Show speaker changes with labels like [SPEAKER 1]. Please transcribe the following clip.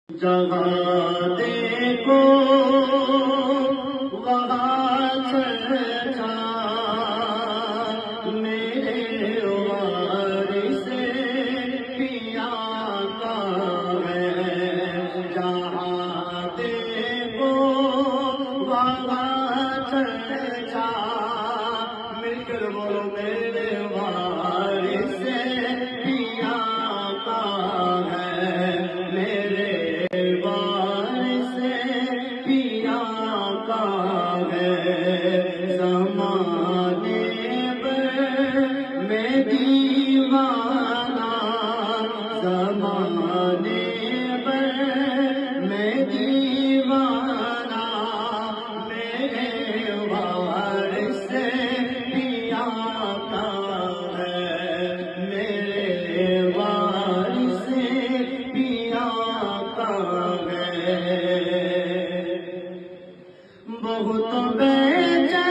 [SPEAKER 1] جہاں دیکھو وہاں چرچا میرے وارث پیا کا ہے۔ جہاں دیکھو وہاں چرچا مل کر بولو میرے وارث پیا کا ہے۔ میرے زمانے پر میں دیوانہ، زمانے پر میں دیوانہ، میرے وارث پیا کا ہے۔ میرے وارث پیا کا ہے۔ بہت بیچا